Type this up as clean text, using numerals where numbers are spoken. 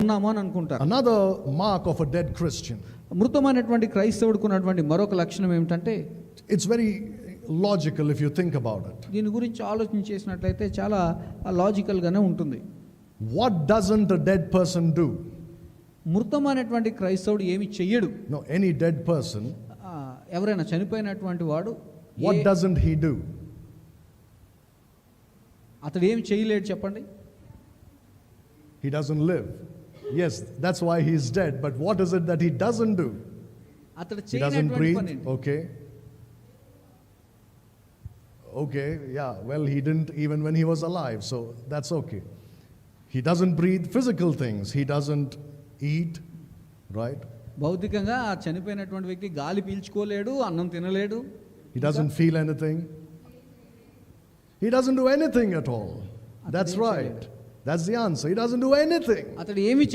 ఉన్నాము అని అనుకుంటారు. Another mark of a dead Christian. మృతమైనటువంటి క్రైస్తవుడికి ఉన్నటువంటి మరొక లక్షణం ఏమిటంటే, It's very logical if you think about it. దీని గురించి ఆలోచన చేసినట్లయితే చాలా లాజికల్గానే ఉంటుంది. What doesn't a dead person do? మృతమైనటువంటి క్రైస్తవుడు ఏమి చెయ్యడు. No, any dead person. ఎవరైనా చనిపోయినటువంటి వాడు What doesn't he do? అతడు ఏమి చేయలేడు చెప్పండి. He doesn't live. Yes, that's why he's dead. But what is it that he doesn't do? అతడు He doesn't చేయనటువంటి పని breathe. Okay, yeah. Well, he didn't even when he was alive, so that's okay. He doesn't breathe physical things. He doesn't eat, right? భౌతికంగా ఆ చనిపోయినటువంటి వ్యక్తి గాలి పీల్చుకోలేడు, అన్నం తినలేడు. He doesn't feel anything. He doesn't do anything at all. That's right. That's the answer. He doesn't do anything. అతడు ఏమి